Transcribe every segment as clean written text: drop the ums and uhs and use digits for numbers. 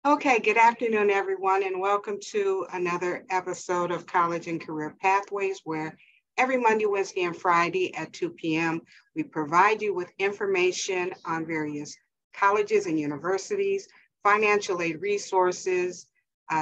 Okay, good afternoon, everyone, and welcome to another episode of College and Career Pathways, where every Monday, Wednesday, and Friday at 2 p.m., we provide you with information on various colleges and universities, financial aid resources,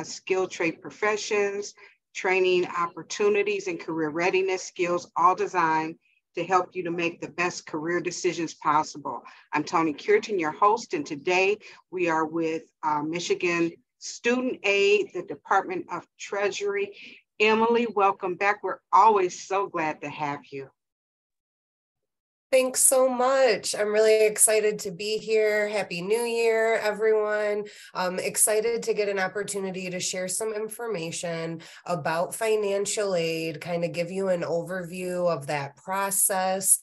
skilled trade professions, training opportunities, and career readiness skills, all designed to help you to make the best career decisions possible. I'm Toni Cureton, your host, and today we are with Michigan Student Aid, the Department of Treasury. Emily, welcome back. We're always so glad to have you. Thanks so much. I'm really excited to be here. Happy New Year, everyone. I'm excited to get an opportunity to share some information about financial aid, kind of give you an overview of that process,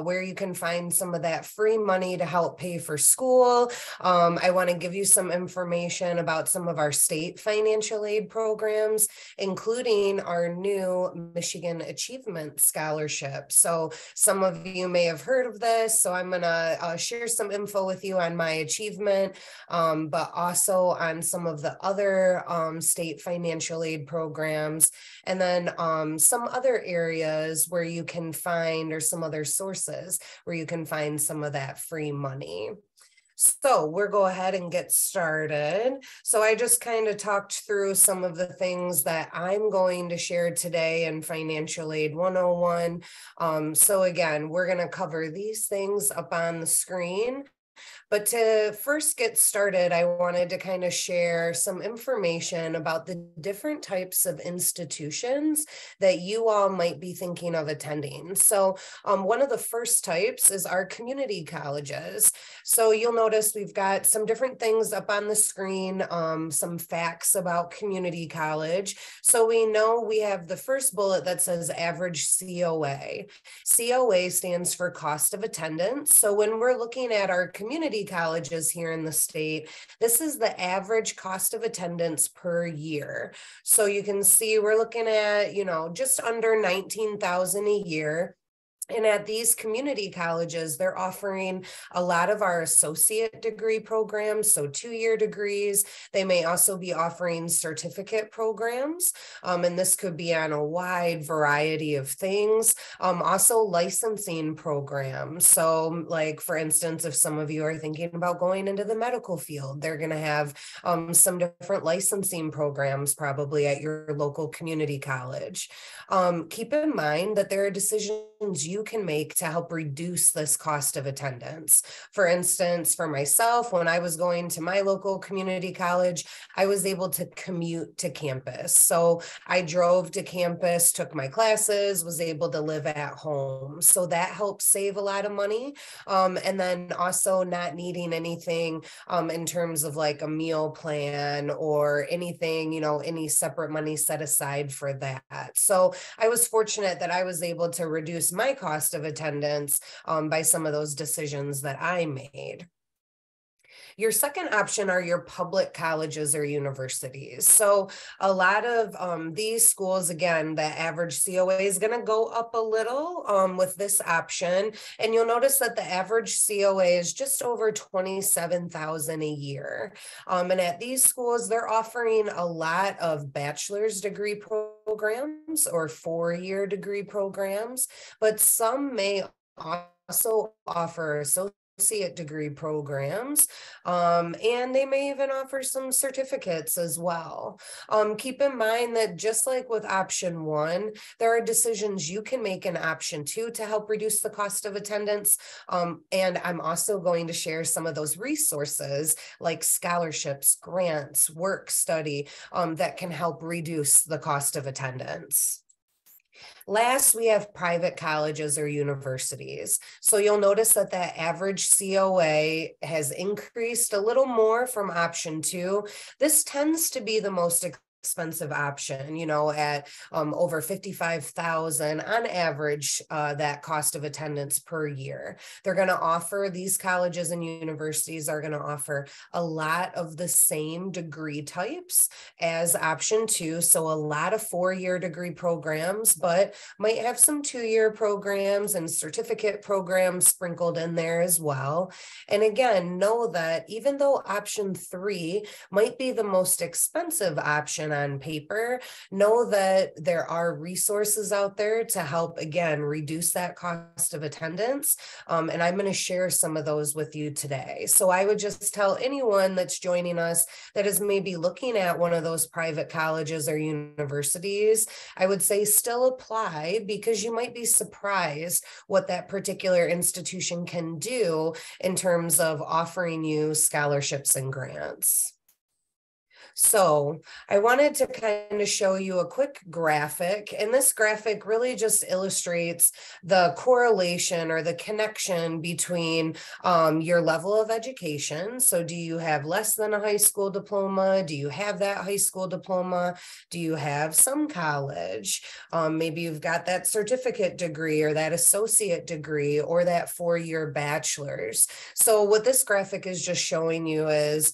where you can find some of that free money to help pay for school. I want to give you some information about some of our state financial aid programs, including our new Michigan Achievement Scholarship. So some of you may have heard of this, so I'm going to share some info with you on my achievement, but also on some of the other state financial aid programs, and then some other areas where you can find, or some other sources where you can find some of that free money. So we'll go ahead and get started. So I just kind of talked through some of the things that I'm going to share today in Financial Aid 101. So again, we're going to cover these things up on the screen. But to first get started, I wanted to kind of share some information about the different types of institutions that you all might be thinking of attending. So one of the first types is our community colleges. So you'll notice we've got some different things up on the screen, some facts about community college. So we know we have the first bullet that says average COA. COA stands for cost of attendance. So when we're looking at our community colleges here in the state, this is the average cost of attendance per year. So you can see we're looking at, just under $19,000 a year. And at these community colleges, they're offering a lot of our associate degree programs, so 2-year degrees. They may also be offering certificate programs, and this could be on a wide variety of things. Also licensing programs. So like, for instance, if some of you are thinking about going into the medical field, they're going to have some different licensing programs probably at your local community college. Keep in mind that there are decisions you can make to help reduce this cost of attendance. For instance, for myself, when I was going to my local community college, I was able to commute to campus. So I drove to campus, took my classes, was able to live at home. So that helps save a lot of money. And then also not needing anything in terms of like a meal plan or anything, any separate money set aside for that. So I was fortunate that I was able to reduce my cost of attendance by some of those decisions that I made. Your second option are your public colleges or universities. So a lot of these schools, again, the average COA is going to go up a little with this option. And you'll notice that the average COA is just over $27,000 a year. And at these schools, they're offering a lot of bachelor's degree programs or 4-year degree programs, but some may also offer associate degree programs, and they may even offer some certificates as well. Keep in mind that just like with option 1, there are decisions you can make in option 2 to help reduce the cost of attendance. And I'm also going to share some of those resources like scholarships, grants, work study that can help reduce the cost of attendance. Last, we have private colleges or universities. So you'll notice that the average COA has increased a little more from option 2. This tends to be the most expensive option, you know, at over 55,000 on average, that cost of attendance per year. They're going to offer, these colleges and universities are going to offer a lot of the same degree types as option two. So a lot of 4-year degree programs, but might have some 2-year programs and certificate programs sprinkled in there as well. And again, know that even though option 3 might be the most expensive option on paper, know that there are resources out there to help, again, reduce that cost of attendance. And I'm going to share some of those with you today. So I would just tell anyone that's joining us that is maybe looking at one of those private colleges or universities, I would say still apply, because you might be surprised what that particular institution can do in terms of offering you scholarships and grants. So I wanted to kind of show you a quick graphic, and this graphic really just illustrates the correlation or the connection between your level of education. So do you have less than a high school diploma? Do you have that high school diploma? Do you have some college? Maybe you've got that certificate degree or that associate degree or that 4-year bachelor's. So what this graphic is just showing you is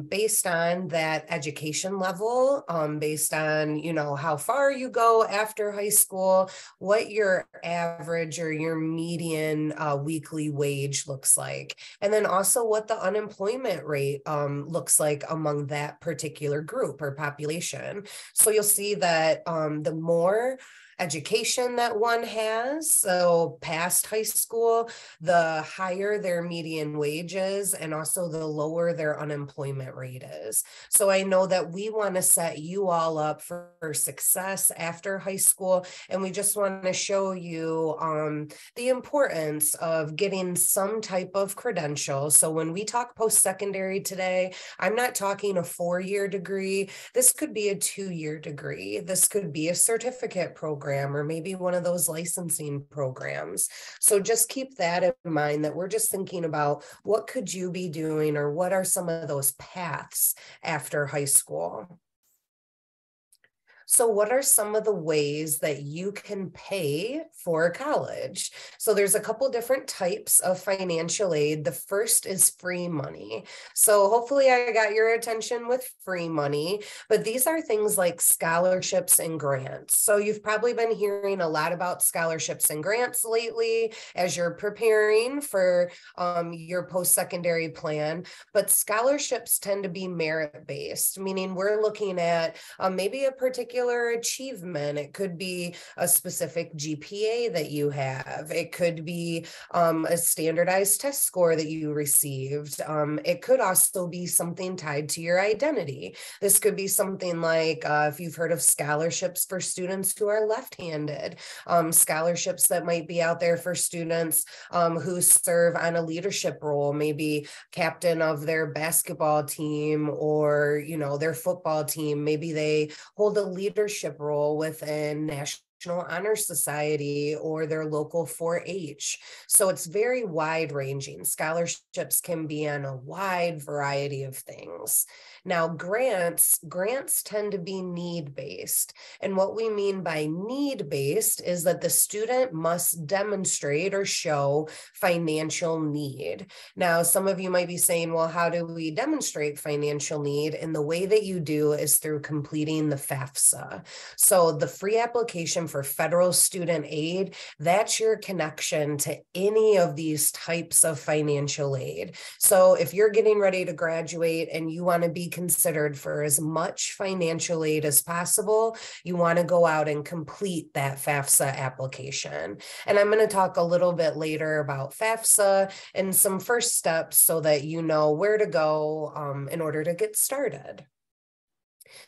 based on that education level, based on, you know, how far you go after high school, what your average or your median weekly wage looks like, and then also what the unemployment rate looks like among that particular group or population. So you'll see that the more education that one has, so past high school, the higher their median wage is, and also the lower their unemployment rate is. So I know that we want to set you all up for success after high school, and we just want to show you the importance of getting some type of credential. So when we talk post-secondary today, I'm not talking a 4-year degree. This could be a 2-year degree. This could be a certificate program, or maybe one of those licensing programs. So just keep that in mind, that we're just thinking about what could you be doing, or what are some of those paths after high school. So what are some of the ways that you can pay for college? So there's a couple different types of financial aid. The first is free money. So hopefully I got your attention with free money, but these are things like scholarships and grants. So you've probably been hearing a lot about scholarships and grants lately as you're preparing for your post-secondary plan, but scholarships tend to be merit-based, meaning we're looking at maybe a particular achievement. It could be a specific GPA that you have. It could be a standardized test score that you received. It could also be something tied to your identity. This could be something like if you've heard of scholarships for students who are left-handed, scholarships that might be out there for students who serve on a leadership role, maybe captain of their basketball team or, you know, their football team. Maybe they hold a leadership role within National Honor Society or their local 4-H. So it's very wide ranging. Scholarships can be on a wide variety of things. Now, grants tend to be need-based. And what we mean by need-based is that the student must demonstrate or show financial need. Now, some of you might be saying, well, how do we demonstrate financial need? And the way that you do is through completing the FAFSA. So the free application for federal student aid, that's your connection to any of these types of financial aid. So if you're getting ready to graduate and you want to be considered for as much financial aid as possible, you want to go out and complete that FAFSA application. And I'm going to talk a little bit later about FAFSA and some first steps so that you know where to go in order to get started.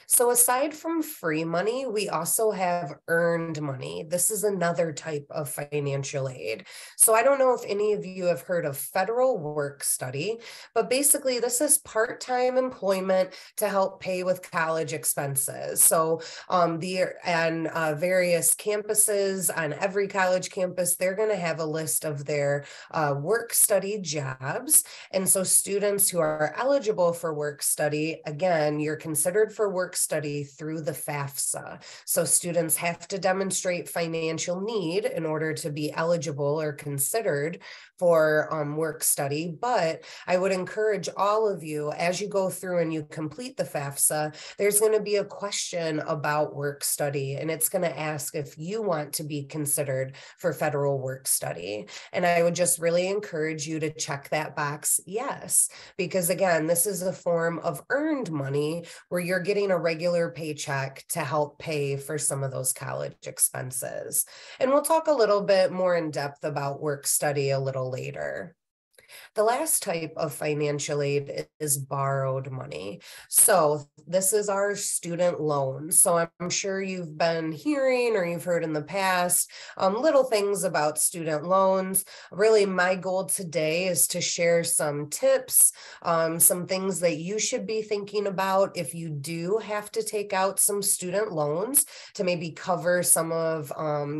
So aside from free money, we also have earned money. This is another type of financial aid. So I don't know if any of you have heard of federal work study, but basically this is part-time employment to help pay with college expenses. So various campuses, on every college campus, they're going to have a list of their work study jobs. And so students who are eligible for work study, again, you're considered for for work study through the FAFSA. So students have to demonstrate financial need in order to be eligible or considered for work study. But I would encourage all of you, as you go through and you complete the FAFSA, there's going to be a question about work study, and it's going to ask if you want to be considered for federal work study. And I would just really encourage you to check that box, yes, because again, this is a form of earned money where you're getting a regular paycheck to help pay for some of those college expenses. And we'll talk a little bit more in depth about work study a little later. The last type of financial aid is borrowed money. So this is our student loan. So I'm sure you've been hearing or you've heard in the past little things about student loans. Really, my goal today is to share some tips, some things that you should be thinking about if you do have to take out some student loans to maybe cover some of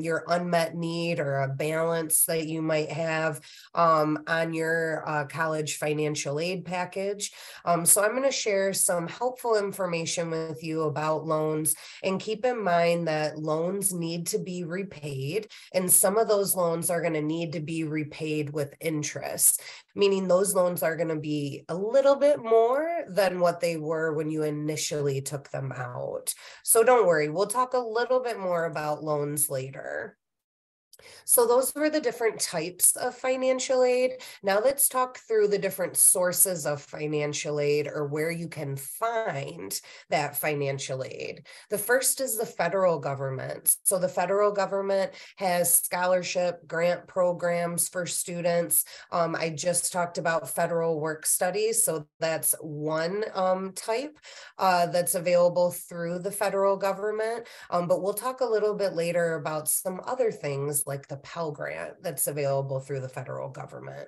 your unmet need or a balance that you might have on your college financial aid package. So I'm going to share some helpful information with you about loans, and keep in mind that loans need to be repaid, and some of those loans are going to need to be repaid with interest, meaning those loans are going to be a little bit more than what they were when you initially took them out. So don't worry, we'll talk a little bit more about loans later. So those were the different types of financial aid. Now let's talk through the different sources of financial aid, or where you can find that financial aid. The first is the federal government. So the federal government has scholarship grant programs for students. I just talked about federal work studies. So that's one type that's available through the federal government. But we'll talk a little bit later about some other things like the Pell Grant that's available through the federal government.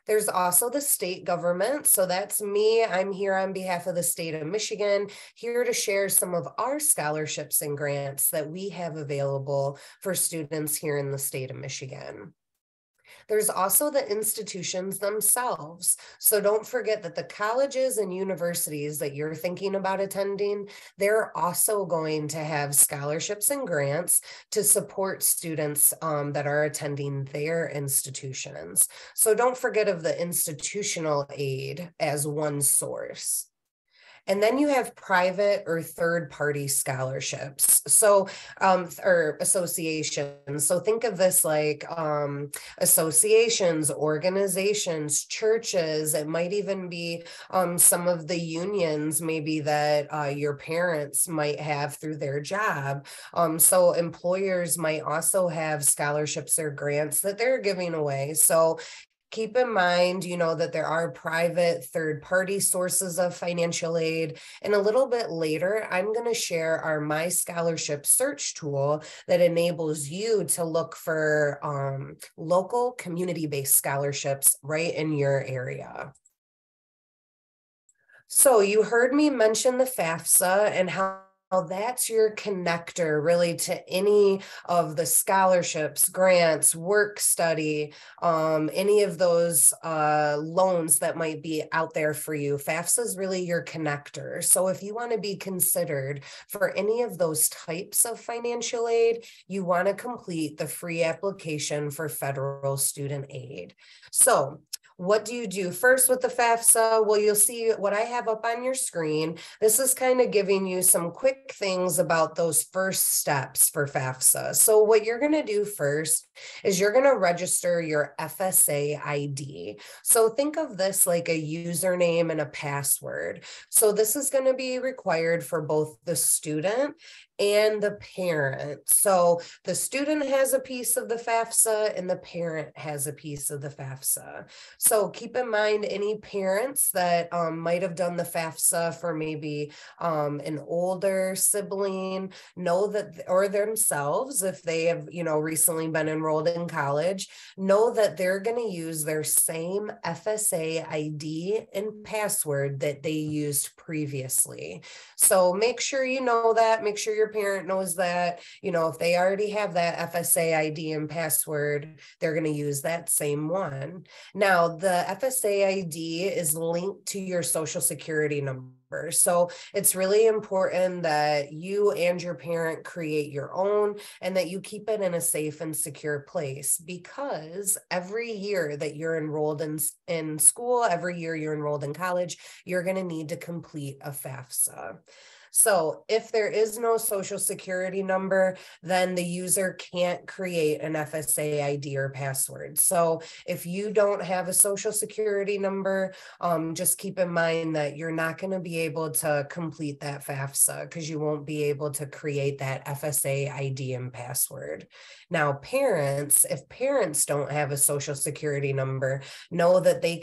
There's also the state government. So that's me. I'm here on behalf of the state of Michigan, here to share some of our scholarships and grants that we have available for students here in the state of Michigan. There's also the institutions themselves. So don't forget that the colleges and universities that you're thinking about attending, they're also going to have scholarships and grants to support students that are attending their institutions. So don't forget of the institutional aid as one source. And then you have private or third-party scholarships, so or associations. So think of this like associations, organizations, churches. It might even be some of the unions, maybe that your parents might have through their job. So employers might also have scholarships or grants that they're giving away. So keep in mind, that there are private third-party sources of financial aid. And a little bit later, I'm going to share our My Scholarship search tool that enables you to look for local community-based scholarships right in your area. So you heard me mention the FAFSA and how that's your connector really to any of the scholarships, grants, work study, any of those loans that might be out there for you. FAFSA is really your connector. So if you want to be considered for any of those types of financial aid, you want to complete the free application for federal student aid. So what do you do first with the FAFSA? Well, you'll see what I have up on your screen. This is kind of giving you some quick things about those first steps for FAFSA. So what you're going to do first is you're going to register your FSA ID. So think of this like a username and a password. So this is going to be required for both the student and the parent. So the student has a piece of the FAFSA and the parent has a piece of the FAFSA. So keep in mind any parents that might have done the FAFSA for maybe an older sibling, know that, or themselves, if they have, recently been enrolled in college, know that they're going to use their same FSA ID and password that they used previously. So make sure you know that, make sure your your parent knows that, if they already have that FSA ID and password, they're going to use that same one. Now, the FSA ID is linked to your social security number. So it's really important that you and your parent create your own and that you keep it in a safe and secure place, because every year that you're enrolled in school, every year you're enrolled in college, you're going to need to complete a FAFSA. So if there is no social security number, then the user can't create an FSA ID or password. So if you don't have a social security number, just keep in mind that you're not going to be able to complete that FAFSA because you won't be able to create that FSA ID and password. Now, if parents don't have a social security number, know that they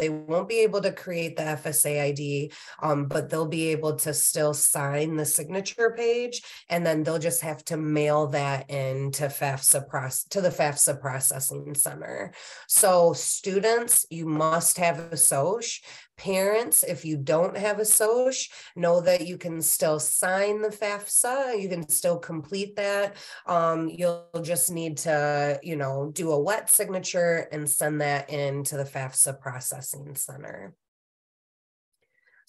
won't be able to create the FSA ID, but they'll be able to still sign the signature page, and then they'll just have to mail that in to the FAFSA processing center. So students, you must have a SOC. Parents, if you don't have a SOC, know that you can still sign the FAFSA. You can still complete that. You'll just need to, do a wet signature and send that in to the FAFSA processing center.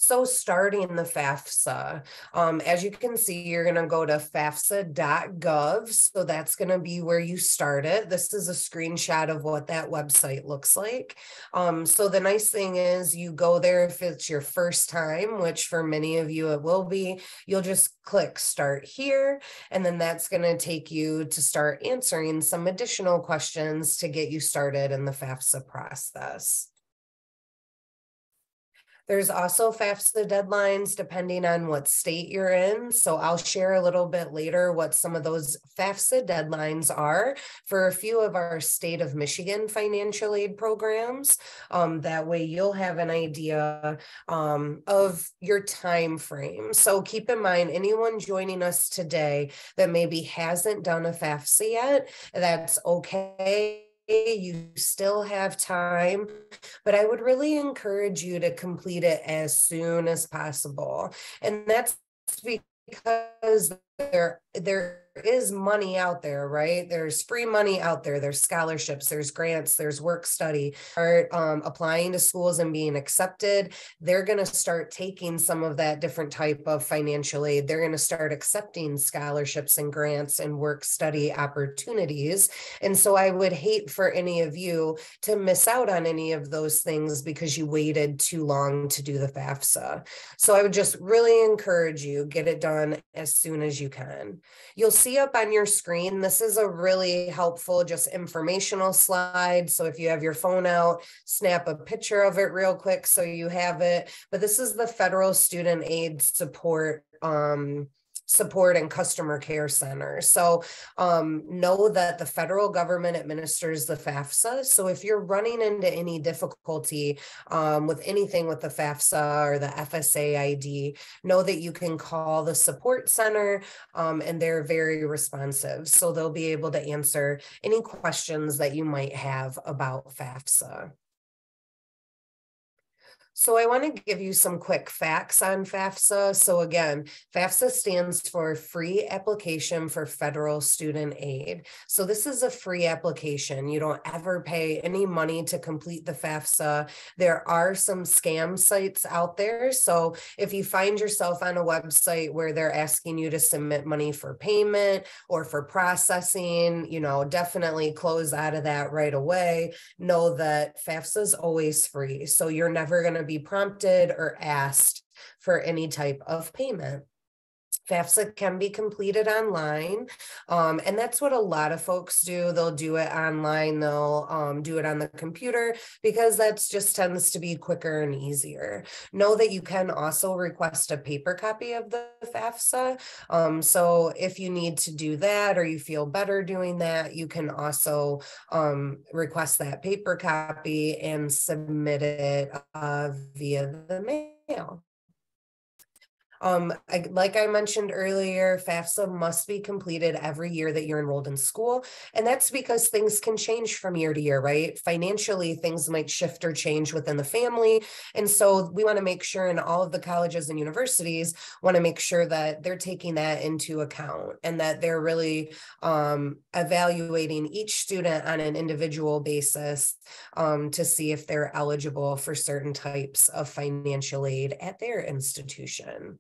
So starting the FAFSA, as you can see, you're going to go to FAFSA.gov. So that's going to be where you start it. This is a screenshot of what that website looks like. So the nice thing is you go there if it's your first time, which for many of you it will be. You'll just click start here, and then that's going to take you to start answering some additional questions to get you started in the FAFSA process. There's also FAFSA deadlines depending on what state you're in. So I'll share a little bit later what some of those FAFSA deadlines are for a few of our state of Michigan financial aid programs. That way you'll have an idea of your time frame. So keep in mind, anyone joining us today that maybe hasn't done a FAFSA yet, that's okay. You still have time, but I would really encourage you to complete it as soon as possible. And that's because there is money out there, right? There's free money out there. There's scholarships, there's grants, there's work study. Applying to schools and being accepted, they're going to start taking some of that different type of financial aid. They're going to start accepting scholarships and grants and work study opportunities. And so I would hate for any of you to miss out on any of those things because you waited too long to do the FAFSA. So I would just really encourage you, get it done as soon as you can. You'll see up on your screen, this is a really helpful, just informational slide. So if you have your phone out, snap a picture of it real quick so you have it. But this is the Federal Student Aid Support and Customer Care Center. So know that the federal government administers the FAFSA. So if you're running into any difficulty with anything with the FAFSA or the FSA ID, know that you can call the support center and they're very responsive. So they'll be able to answer any questions that you might have about FAFSA. So I want to give you some quick facts on FAFSA. So again, FAFSA stands for Free Application for Federal Student Aid. So this is a free application. You don't ever pay any money to complete the FAFSA. There are some scam sites out there. So if you find yourself on a website where they're asking you to submit money for payment or for processing, definitely close out of that right away. Know that FAFSA is always free. So you're never going to be prompted or asked for any type of payment. FAFSA can be completed online, and that's what a lot of folks do. They'll do it online, they'll do it on the computer because that just tends to be quicker and easier. Know that you can also request a paper copy of the FAFSA. So if you need to do that or you feel better doing that, you can also request that paper copy and submit it via the mail. Like I mentioned earlier, FAFSA must be completed every year that you're enrolled in school. And that's because things can change from year to year, right? Financially, things might shift or change within the family. And so we want to make sure, in all of the colleges and universities want to make sure that they're taking that into account and that they're really evaluating each student on an individual basis to see if they're eligible for certain types of financial aid at their institution.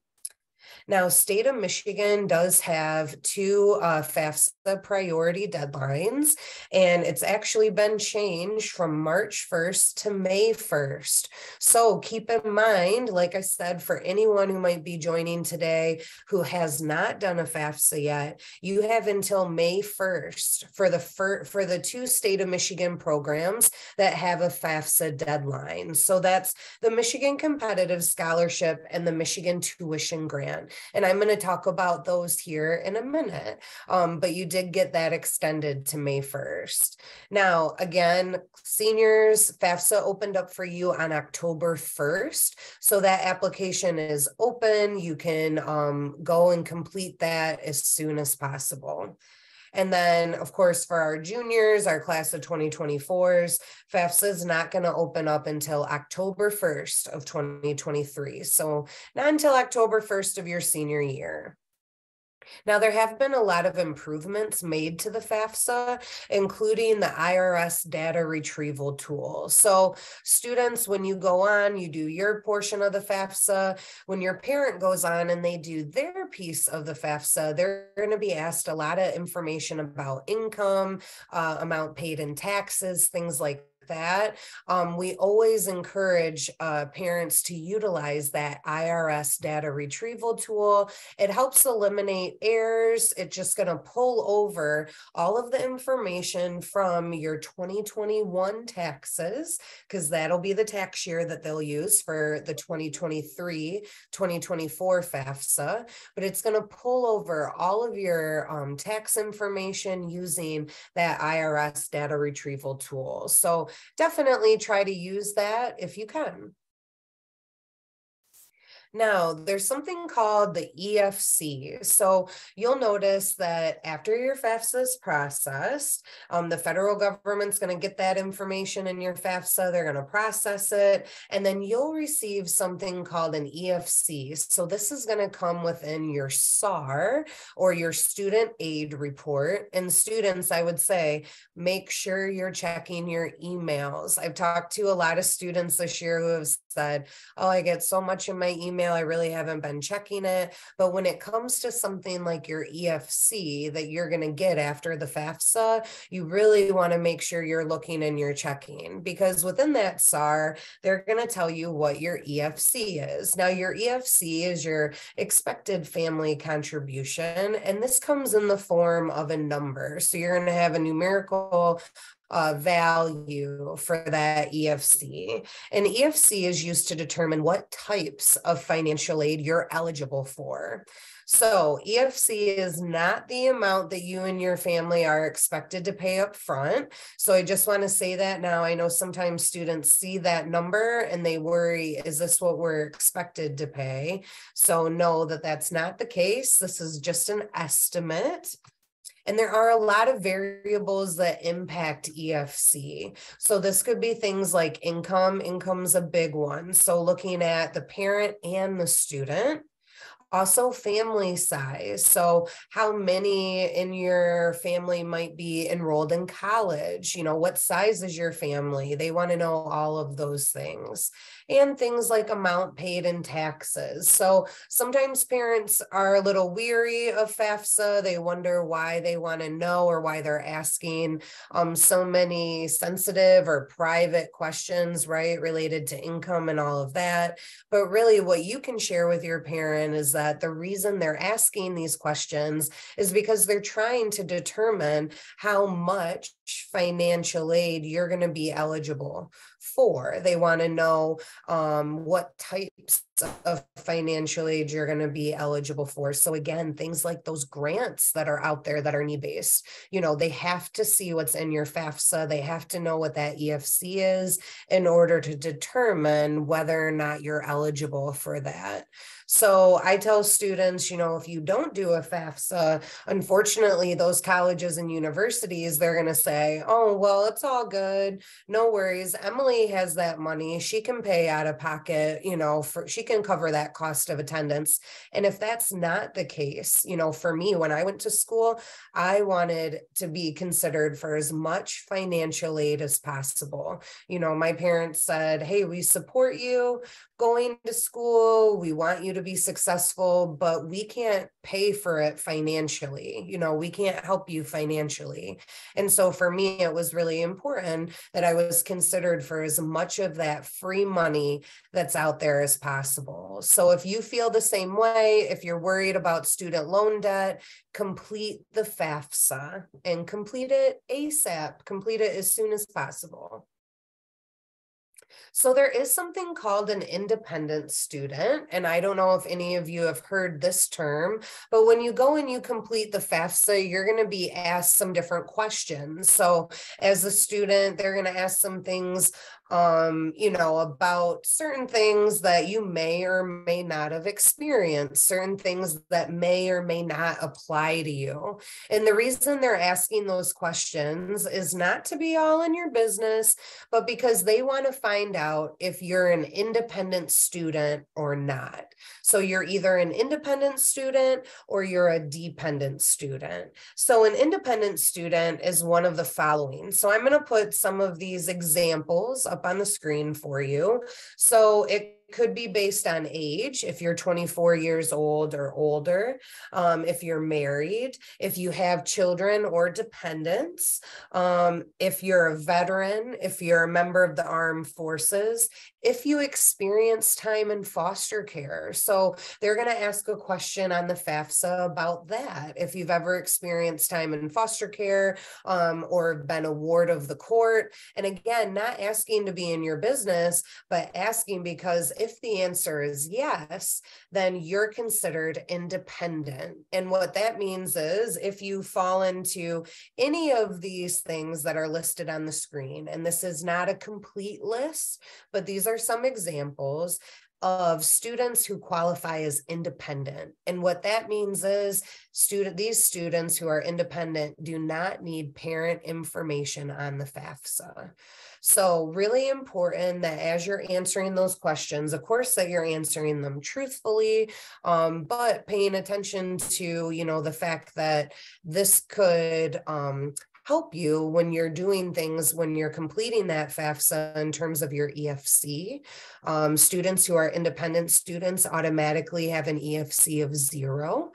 Now, state of Michigan does have two FAFSA priority deadlines, and it's actually been changed from March 1st to May 1st. So keep in mind, like I said, for anyone who might be joining today who has not done a FAFSA yet, you have until May 1st for the two state of Michigan programs that have a FAFSA deadline. So that's the Michigan Competitive Scholarship and the Michigan Tuition Grant. And I'm going to talk about those here in a minute. But you did get that extended to May 1st. Now, again, seniors, FAFSA opened up for you on October 1st. So that application is open. You can go and complete that as soon as possible. And then, of course, for our juniors, our class of 2024s, FAFSA is not going to open up until October 1st of 2023. So not until October 1st of your senior year. Now, there have been a lot of improvements made to the FAFSA, including the IRS data retrieval tool. So students, when you go on, you do your portion of the FAFSA. When your parent goes on and they do their piece of the FAFSA, they're going to be asked a lot of information about income, amount paid in taxes, things like that. We always encourage parents to utilize that IRS data retrieval tool. It helps eliminate errors. It's just going to pull over all of the information from your 2021 taxes, because that'll be the tax year that they'll use for the 2023-2024 FAFSA. But it's going to pull over all of your tax information using that IRS data retrieval tool. So definitely try to use that if you can. Now, there's something called the EFC. So you'll notice that after your FAFSA is processed, the federal government's going to get that information in your FAFSA. They're going to process it, and then you'll receive something called an EFC. So this is going to come within your SAR, or your student aid report. And students, I would say, make sure you're checking your emails. I've talked to a lot of students this year who have said, oh, I get so much in my email, I really haven't been checking it. But when it comes to something like your EFC that you're going to get after the FAFSA, you really want to make sure you're looking and you're checking, because within that SAR, they're going to tell you what your EFC is. Now, your EFC is your expected family contribution, and this comes in the form of a number. So you're going to have a numerical value for that EFC. And EFC is used to determine what types of financial aid you're eligible for. So EFC is not the amount that you and your family are expected to pay up front. So I just want to say that now. I know sometimes students see that number and they worry, is this what we're expected to pay? So know that that's not the case. This is just an estimate. And there are a lot of variables that impact EFC. So this could be things like income. Income's a big one. So looking at the parent and the student. Also, family size. So how many in your family might be enrolled in college? You know, what size is your family? They want to know all of those things. And things like amount paid in taxes. So sometimes parents are a little weary of FAFSA. They wonder why they want to know, or why they're asking so many sensitive or private questions, right, related to income and all of that. But really what you can share with your parent is that the reason they're asking these questions is because they're trying to determine how much financial aid you're going to be eligible for. They want to know what types of financial aid you're going to be eligible for. So again, things like those grants that are out there that are need-based, they have to see what's in your FAFSA. They have to know what that EFC is in order to determine whether or not you're eligible for that. So I tell students, if you don't do a FAFSA, unfortunately, those colleges and universities, they're going to say, oh, well, it's all good. No worries. Emily has that money. She can pay out of pocket, she can cover that cost of attendance. And if that's not the case, for me, when I went to school, I wanted to be considered for as much financial aid as possible. My parents said, hey, we support you going to school. We want you to be successful, but we can't pay for it financially. We can't help you financially. And so for me, it was really important that I was considered for as much of that free money that's out there as possible. So if you feel the same way, if you're worried about student loan debt, complete the FAFSA and complete it ASAP, complete it as soon as possible. So there is something called an independent student, and I don't know if any of you have heard this term, but when you go and you complete the FAFSA, you're going to be asked some different questions. So as a student, they're going to ask some things about certain things that you may or may not have experienced, certain things that may or may not apply to you. And the reason they're asking those questions is not to be all in your business, but because they want to find out if you're an independent student or not. So you're either an independent student or you're a dependent student. So an independent student is one of the following. So I'm going to put some of these examples up on the screen for you. So it could be based on age, if you're 24 years old or older, if you're married, if you have children or dependents, if you're a veteran, if you're a member of the armed forces, if you experience time in foster care. So they're going to ask a question on the FAFSA about that. If you've ever experienced time in foster care or been a ward of the court. And again, not asking to be in your business, but asking because if the answer is yes, then you're considered independent. And what that means is if you fall into any of these things that are listed on the screen, and this is not a complete list, but these are some examples of students who qualify as independent. And what that means is these students who are independent do not need parent information on the FAFSA. So really important that as you're answering those questions, of course, that you're answering them truthfully, but paying attention to, the fact that this could help you when you're doing things, when you're completing that FAFSA in terms of your EFC. Students who are independent students automatically have an EFC of 0.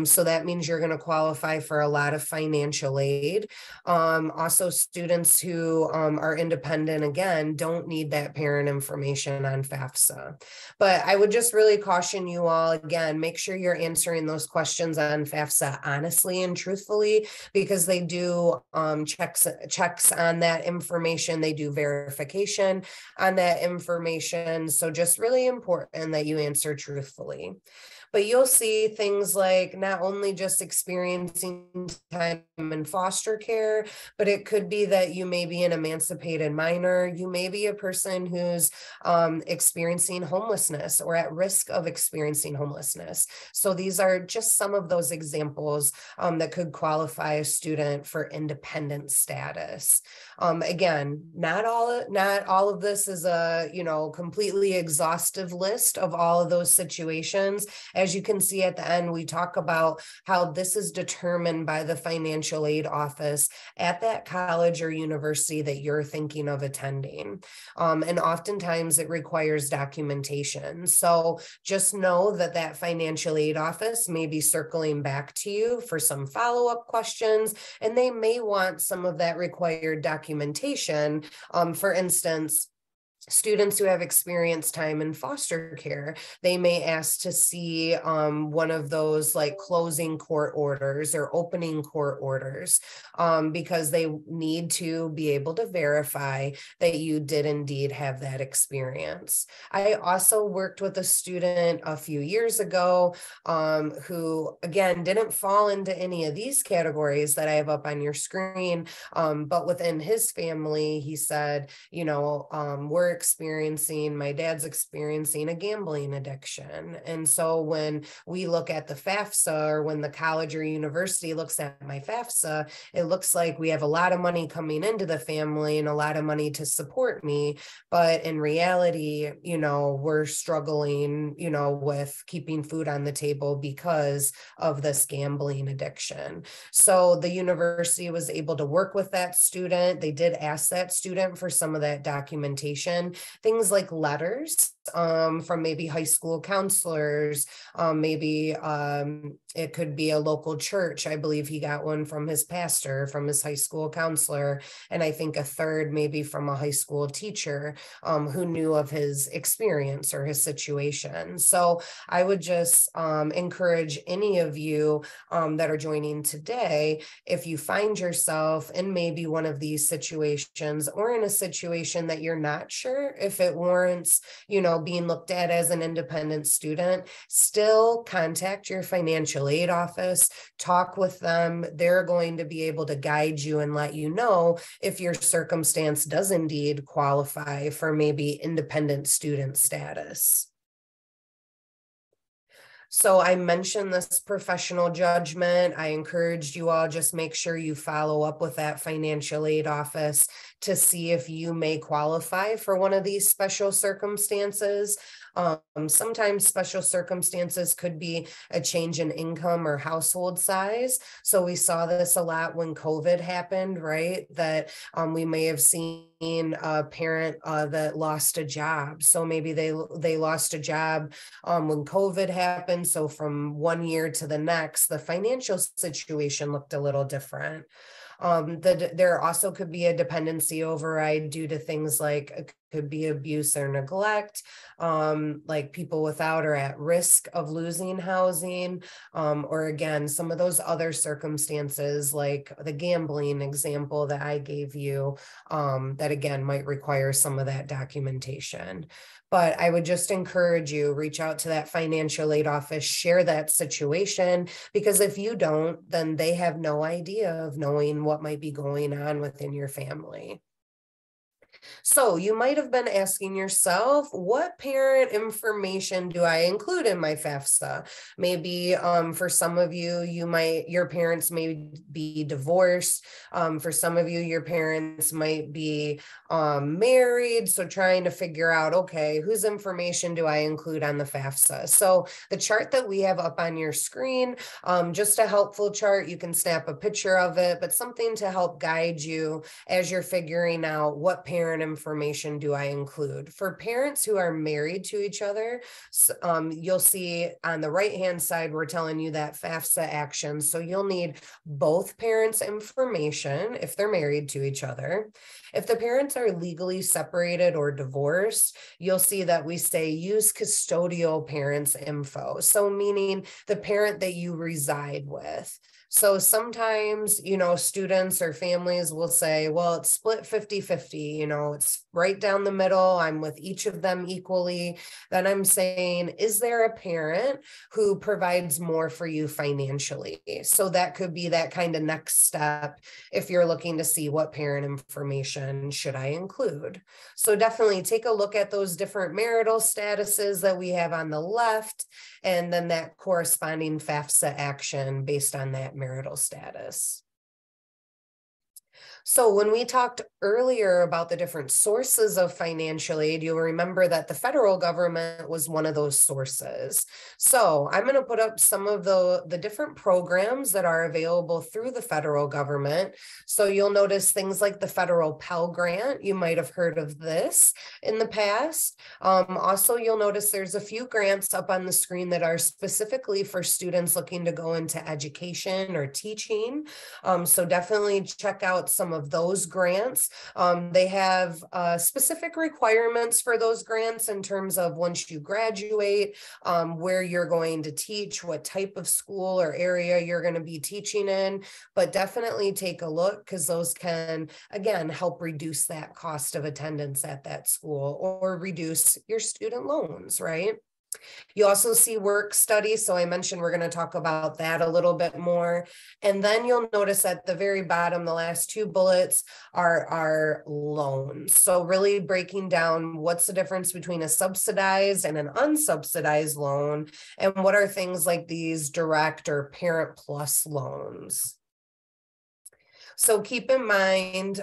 So that means you're going to qualify for a lot of financial aid. Also, students who are independent, again, don't need that parent information on FAFSA. But I would just really caution you all, again, make sure you're answering those questions on FAFSA honestly and truthfully, because they do checks on that information. They do verification on that information. So just really important that you answer truthfully. But you'll see things like not only just experiencing time in foster care, but it could be that you may be an emancipated minor. You may be a person who's experiencing homelessness or at risk of experiencing homelessness. So these are just some of those examples that could qualify a student for independent status. Again, not all of this is a completely exhaustive list of all of those situations. As you can see at the end, we talk about how this is determined by the financial aid office at that college or university that you're thinking of attending. And oftentimes it requires documentation. So just know that that financial aid office may be circling back to you for some follow-up questions, and they may want some of that required documentation. For instance, students who have experienced time in foster care, they may ask to see one of those like closing court orders or opening court orders, because they need to be able to verify that you did indeed have that experience. I also worked with a student a few years ago who, again, didn't fall into any of these categories that I have up on your screen, but within his family, he said, my dad's experiencing a gambling addiction. And so when we look at the FAFSA, or when the college or university looks at my FAFSA, it looks like we have a lot of money coming into the family and a lot of money to support me. But in reality, we're struggling, with keeping food on the table because of this gambling addiction. So the university was able to work with that student. They did ask that student for some of that documentation, things like letters from maybe high school counselors, maybe it could be a local church. I believe he got one from his pastor, from his high school counselor, and I think a third maybe from a high school teacher who knew of his experience or his situation. So I would just encourage any of you that are joining today, if you find yourself in maybe one of these situations, or in a situation that you're not sure if it warrants, being looked at as an independent student, still contact your financial aid office, talk with them. They're going to be able to guide you and let you know if your circumstance does indeed qualify for maybe independent student status. So I mentioned this professional judgment. I encouraged you all, just make sure you follow up with that financial aid office to see if you may qualify for one of these special circumstances. Sometimes special circumstances could be a change in income or household size. So we saw this a lot when COVID happened, right? That we may have seen a parent that lost a job. So maybe they lost a job when COVID happened. So from one year to the next, the financial situation looked a little different. There also could be a dependency override due to things like it could be abuse or neglect, like people without or at risk of losing housing, or again, some of those other circumstances like the gambling example that I gave you, that again might require some of that documentation. But I would just encourage you, reach out to that financial aid office, share that situation, because if you don't, then they have no idea of knowing what might be going on within your family. So you might have been asking yourself, what parent information do I include in my FAFSA? Maybe for some of you, your parents may be divorced. For some of you, your parents might be married. So trying to figure out, okay, whose information do I include on the FAFSA? So the chart that we have up on your screen, just a helpful chart, you can snap a picture of it, but something to help guide you as you're figuring out what parent information do I include. For parents who are married to each other, you'll see on the right-hand side, we're telling you that FAFSA action. So you'll need both parents' information if they're married to each other. If the parents are legally separated or divorced, you'll see that we say use custodial parents info. So meaning the parent that you reside with. So sometimes, students or families will say, well, it's split 50-50, it's right down the middle. I'm with each of them equally. Then I'm saying, is there a parent who provides more for you financially? So that could be that kind of next step if you're looking to see what parent information should I include. So definitely take a look at those different marital statuses that we have on the left, and then that corresponding FAFSA action based on that marital status. So when we talked earlier about the different sources of financial aid, you'll remember that the federal government was one of those sources. So I'm going to put up some of the different programs that are available through the federal government. So you'll notice things like the federal Pell Grant. You might have heard of this in the past. Also, you'll notice there's a few grants up on the screen that are specifically for students looking to go into education or teaching. So definitely check out some some of those grants. They have specific requirements for those grants in terms of once you graduate, where you're going to teach, what type of school or area you're going to be teaching in, but definitely take a look because those can, again, help reduce that cost of attendance at that school or reduce your student loans, right? You also see work study. So I mentioned we're going to talk about that a little bit more. And then you'll notice at the very bottom, the last two bullets are our loans. So really breaking down what's the difference between a subsidized and an unsubsidized loan, and what are things like these direct or parent plus loans. So keep in mind,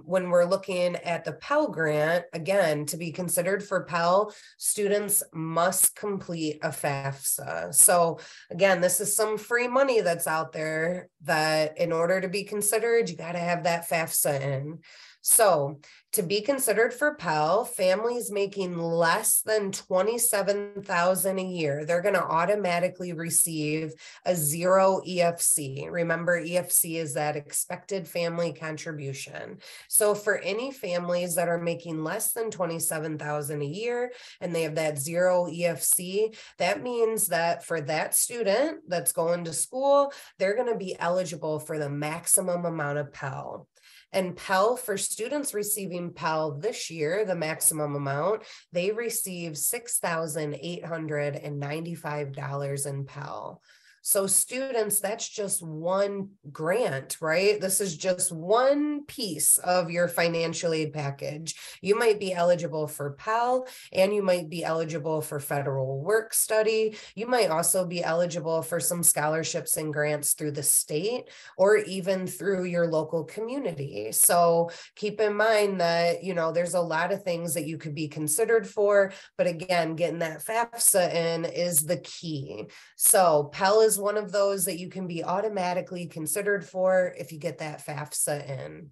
when we're looking at the Pell Grant, again, to be considered for Pell, students must complete a FAFSA. So again, this is some free money that's out there that in order to be considered, you got to have that FAFSA in. So to be considered for Pell, families making less than $27,000 a year, they're going to automatically receive a 0 EFC. Remember, EFC is that expected family contribution. So for any families that are making less than $27,000 a year and they have that 0 EFC, that means that for that student that's going to school, they're going to be eligible for the maximum amount of Pell. And Pell, for students receiving Pell this year, the maximum amount, they receive $6,895 in Pell. So students, that's just one grant, right? This is just one piece of your financial aid package. You might be eligible for Pell, and you might be eligible for federal work study. You might also be eligible for some scholarships and grants through the state or even through your local community. So keep in mind that, you know, there's a lot of things that you could be considered for, but again, getting that FAFSA in is the key. So Pell is one of those that you can be automatically considered for if you get that FAFSA in.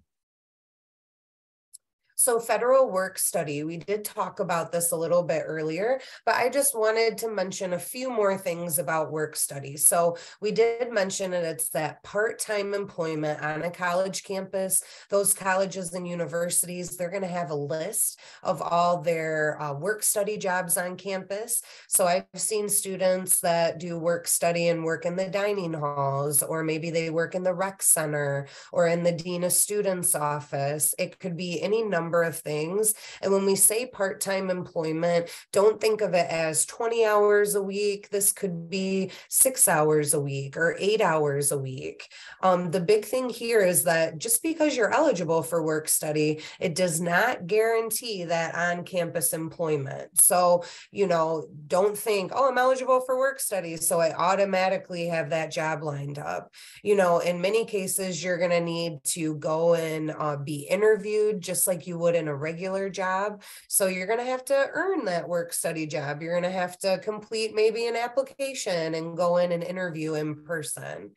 So federal work study, we did talk about this a little bit earlier, but I just wanted to mention a few more things about work study. So we did mention it, it's that part-time employment on a college campus. Those colleges and universities, they're going to have a list of all their work study jobs on campus. So I've seen students that do work study and work in the dining halls, or maybe they work in the rec center or in the dean of students office. It could be any number of things. And when we say part-time employment, don't think of it as 20 hours a week. This could be 6 hours a week or 8 hours a week. The big thing here is that just because you're eligible for work study, it does not guarantee that on-campus employment. So, you know, don't think, oh, I'm eligible for work study, so I automatically have that job lined up. You know, in many cases, you're going to need to go and be interviewed just like you would in a regular job. So you're going to have to earn that work study job. You're going to have to complete maybe an application and go in and interview in person.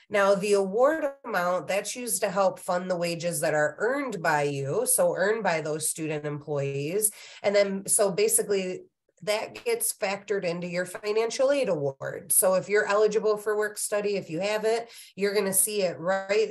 Now, the award amount, that's used to help fund the wages that are earned by you, so earned by those student employees. And then, so basically, that gets factored into your financial aid award. So if you're eligible for work study, if you have it, you're going to see it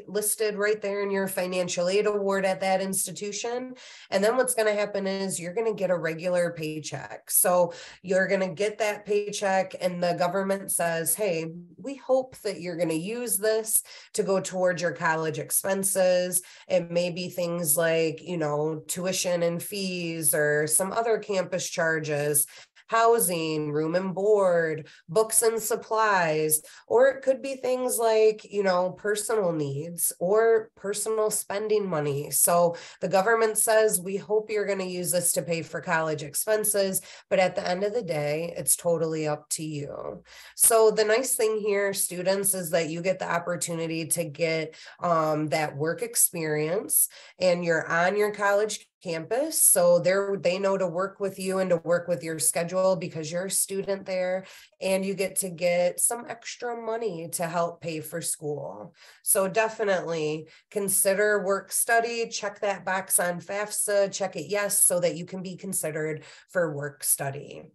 listed right there in your financial aid award at that institution. And then what's going to happen is you're going to get a regular paycheck. So you're going to get that paycheck and the government says, hey, we hope that you're going to use this to go towards your college expenses. It may be things like, you know, tuition and fees or some other campus charges, housing, room and board, books and supplies, or it could be things like, you know, personal needs or personal spending money. So the government says, we hope you're going to use this to pay for college expenses, but at the end of the day, it's totally up to you. So the nice thing here, students, is that you get the opportunity to get that work experience, and you're on your college campus. So they know to work with you and to work with your schedule because you're a student there, and you get to get some extra money to help pay for school. So definitely consider work study, check that box on FAFSA, check it yes, so that you can be considered for work study.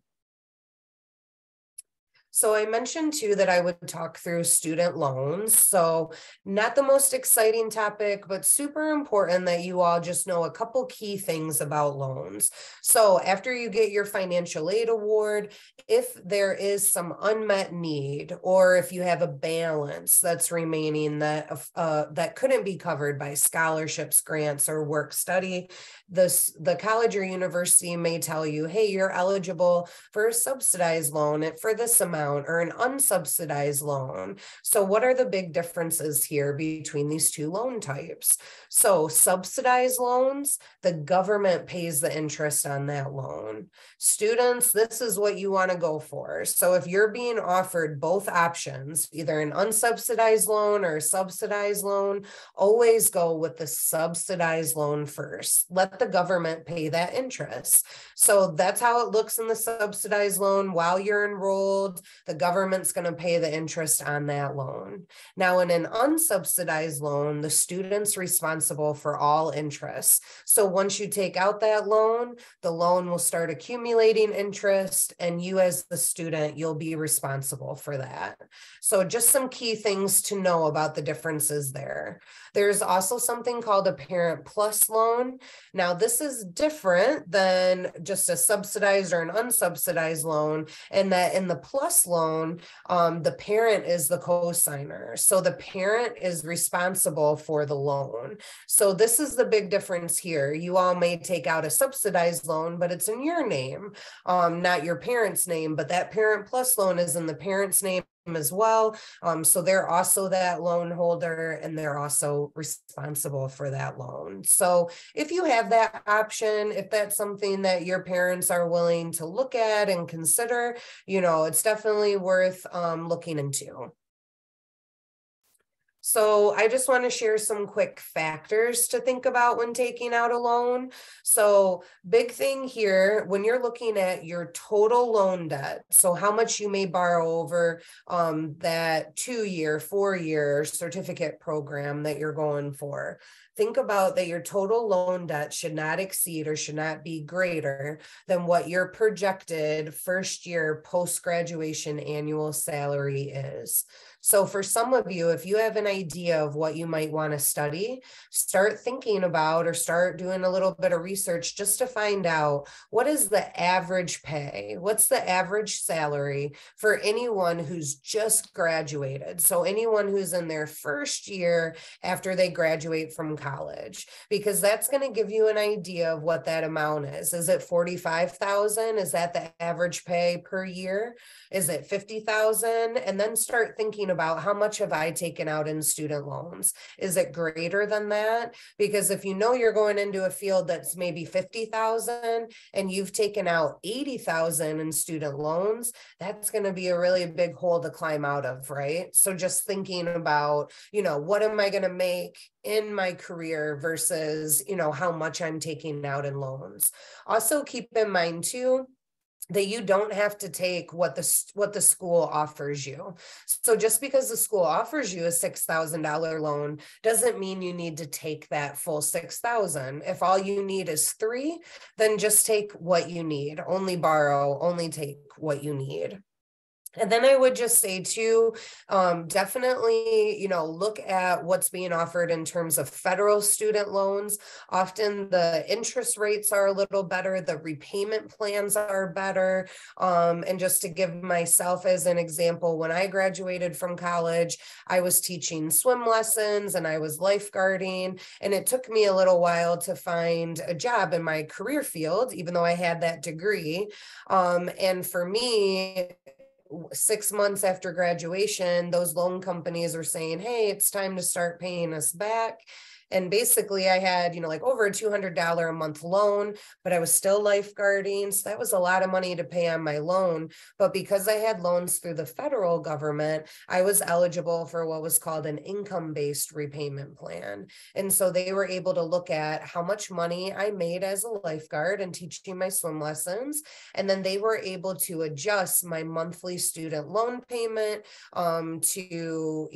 So I mentioned too that I would talk through student loans. So not the most exciting topic, but super important that you all just know a couple key things about loans. So after you get your financial aid award, if there is some unmet need, or if you have a balance that's remaining that couldn't be covered by scholarships, grants, or work study, the college or university may tell you, hey, you're eligible for a subsidized loan for this amount or an unsubsidized loan. So what are the big differences here between these two loan types? So subsidized loans, the government pays the interest on that loan. Students, this is what you want to go for. So if you're being offered both options, either an unsubsidized loan or a subsidized loan, always go with the subsidized loan first. Let the government pay that interest. So that's how it looks in the subsidized loan. While you're enrolled, the government's going to pay the interest on that loan. Now, in an unsubsidized loan, the student's responsible for all interest. So once you take out that loan, the loan will start accumulating interest, and you as the student, you'll be responsible for that. So just some key things to know about the differences there. There's also something called a Parent Plus loan. Now, this is different than just a subsidized or an unsubsidized loan, and that in the plus loan, the parent is the co-signer. So the parent is responsible for the loan. So this is the big difference here. You all may take out a subsidized loan, but it's in your name, not your parent's name, but that Parent Plus loan is in the parent's name as well. So they're also that loan holder, and they're also responsible for that loan. So if you have that option, if that's something that your parents are willing to look at and consider, it's definitely worth looking into. So I just want to share some quick factors to think about when taking out a loan. So big thing here, when you're looking at your total loan debt, so how much you may borrow over that 2-year, 4-year certificate program that you're going for. Think about that your total loan debt should not exceed or should not be greater than what your projected first year post-graduation annual salary is. So for some of you, if you have an idea of what you might want to study, start thinking about or start doing a little bit of research just to find out what is the average pay, what's the average salary for anyone who's just graduated. So anyone who's in their first year after they graduate from college, because that's going to give you an idea of what that amount is. Is it $45,000? Is that the average pay per year? Is it $50,000? And then start thinking about how much have I taken out in student loans? Is it greater than that? Because if you know you're going into a field that's maybe $50,000 and you've taken out $80,000 in student loans, that's going to be a really big hole to climb out of, right? So just thinking about, what am I going to make in my career versus, how much I'm taking out in loans. Also keep in mind too, that you don't have to take what the school offers you. So just because the school offers you a $6,000 loan doesn't mean you need to take that full $6,000. If all you need is $3,000, then just take what you need. Only borrow, only take what you need. And then I would just say too, definitely, look at what's being offered in terms of federal student loans. Often the interest rates are a little better, the repayment plans are better. And just to give myself as an example, when I graduated from college, I was teaching swim lessons and I was lifeguarding, and it took me a little while to find a job in my career field, even though I had that degree. And for me, 6 months after graduation, those loan companies were saying, hey, it's time to start paying us back. And basically I had, over a $200 a month loan, but I was still lifeguarding. So that was a lot of money to pay on my loan. But because I had loans through the federal government, I was eligible for what was called an income-based repayment plan. And so they were able to look at how much money I made as a lifeguard and teaching my swim lessons. And then they were able to adjust my monthly student loan payment to,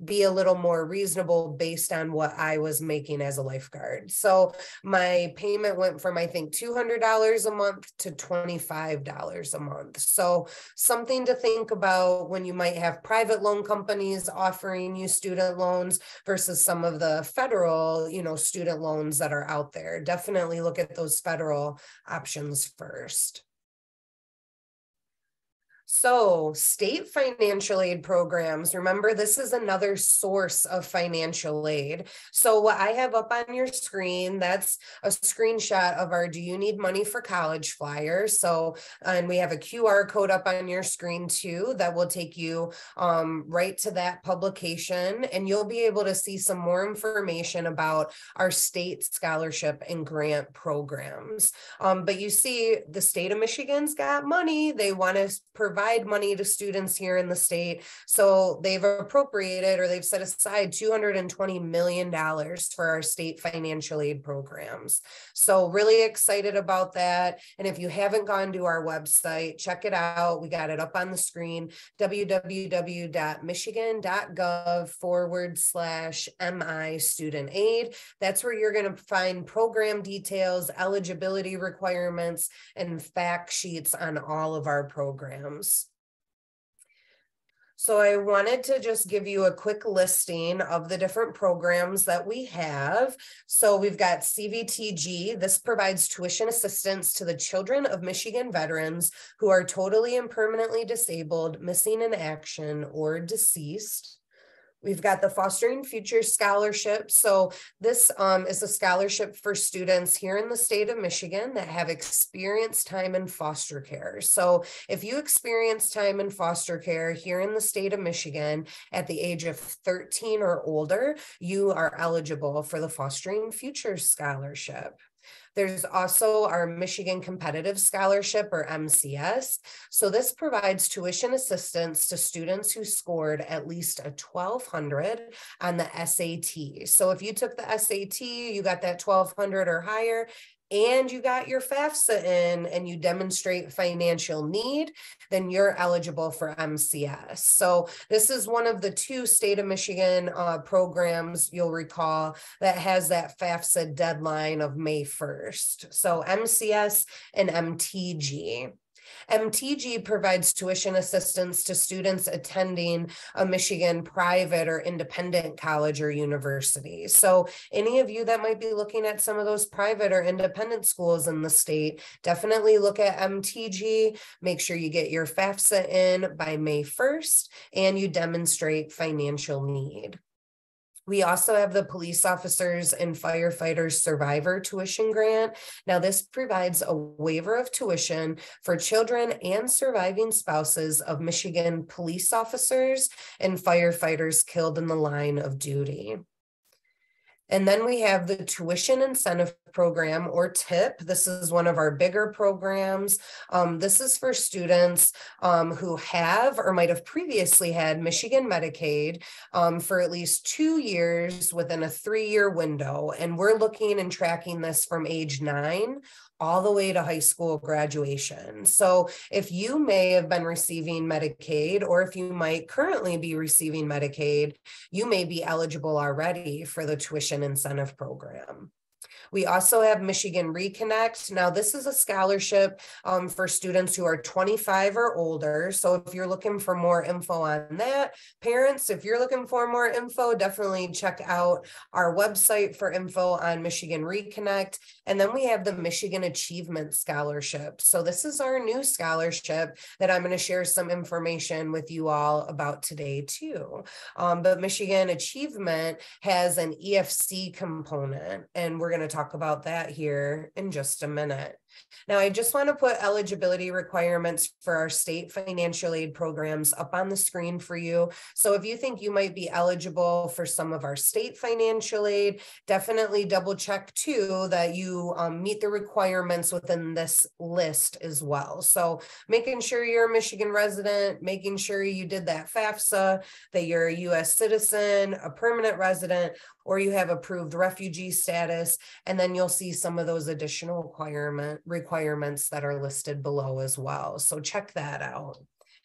be a little more reasonable based on what I was making as a lifeguard. So my payment went from, I think, $200 a month to $25 a month. So something to think about when you might have private loan companies offering you student loans versus some of the federal, student loans that are out there. Definitely look at those federal options first. So state financial aid programs, remember, this is another source of financial aid. So what I have up on your screen, that's a screenshot of our Do You Need Money for College flyer. So, and we have a QR code up on your screen too, that will take you right to that publication, and you'll be able to see some more information about our state scholarship and grant programs. But you see, the state of Michigan's got money. They want to provide money to students here in the state. So they've appropriated, or they've set aside $220 million for our state financial aid programs. So really excited about that. And if you haven't gone to our website, check it out. We got it up on the screen, www.michigan.gov/MI student aid. That's where you're going to find program details, eligibility requirements, and fact sheets on all of our programs. So I wanted to just give you a quick listing of the different programs that we have. So we've got CVTG. This provides tuition assistance to the children of Michigan veterans who are totally and permanently disabled, missing in action, or deceased. We've got the Fostering Future Scholarship. So this is a scholarship for students here in the state of Michigan that have experienced time in foster care. So if you experience time in foster care here in the state of Michigan at the age of 13 or older, you are eligible for the Fostering Future Scholarship. There's also our Michigan Competitive Scholarship, or MCS. So this provides tuition assistance to students who scored at least a 1200 on the SAT. So if you took the SAT, you got that 1200 or higher, and you got your FAFSA in and you demonstrate financial need, then you're eligible for MCS. So this is one of the two state of Michigan programs, you'll recall, that has that FAFSA deadline of May 1st. So MCS and MTG. MTG provides tuition assistance to students attending a Michigan private or independent college or university. So any of you that might be looking at some of those private or independent schools in the state, definitely look at MTG. Make sure you get your FAFSA in by May 1st and you demonstrate financial need. We also have the Police Officers and Firefighters Survivor Tuition Grant. Now, this provides a waiver of tuition for children and surviving spouses of Michigan police officers and firefighters killed in the line of duty. And then we have the Tuition Incentive Program, or TIP. This is one of our bigger programs. This is for students who have or might have previously had Michigan Medicaid for at least 2 years within a 3-year window. And we're looking and tracking this from age 9 all the way to high school graduation. So if you may have been receiving Medicaid, or if you might currently be receiving Medicaid, you may be eligible already for the Tuition Incentive Program. We also have Michigan Reconnect. Now, this is a scholarship for students who are 25 or older. So if you're looking for more info on that, parents, if you're looking for more info, definitely check out our website for info on Michigan Reconnect. And then we have the Michigan Achievement Scholarship. So this is our new scholarship that I'm going to share some information with you all about today too. But Michigan Achievement has an EFC component, and we're going to talk about that here in just a minute. Now, I just want to put eligibility requirements for our state financial aid programs up on the screen for you. So if you think you might be eligible for some of our state financial aid, definitely double check too that you meet the requirements within this list as well. So making sure you're a Michigan resident, making sure you did that FAFSA, that you're a U.S. citizen, a permanent resident, or you have approved refugee status, and then you'll see some of those additional requirements that are listed below as well. So check that out.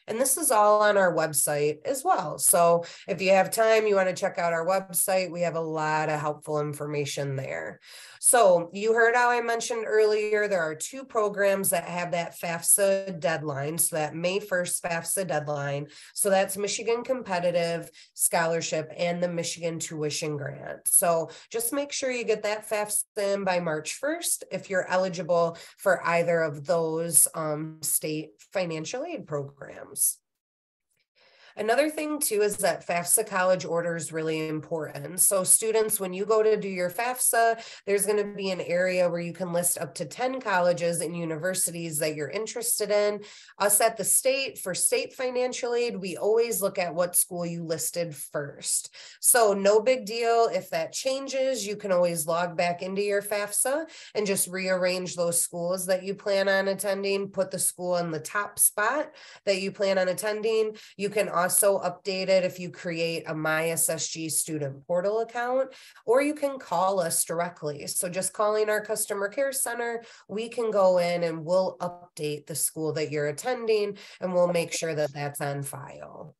And this is all on our website as well. So if you have time, you want to check out our website, we have a lot of helpful information there. So you heard how I mentioned earlier, there are 2 programs that have that FAFSA deadline. So that May 1st FAFSA deadline. So that's Michigan Competitive Scholarship and the Michigan Tuition Grant. So just make sure you get that FAFSA in by March 1st if you're eligible for either of those state financial aid programs. Another thing too is that FAFSA college order is really important. So students, when you go to do your FAFSA, there's going to be an area where you can list up to 10 colleges and universities that you're interested in. Us at the state, for state financial aid, we always look at what school you listed first. So no big deal. If that changes, you can always log back into your FAFSA and just rearrange those schools that you plan on attending, put the school in the top spot that you plan on attending. You can also update it if you create a MySSG student portal account, or you can call us directly. So just calling our customer care center, we can go in and we'll update the school that you're attending and we'll make sure that that's on file.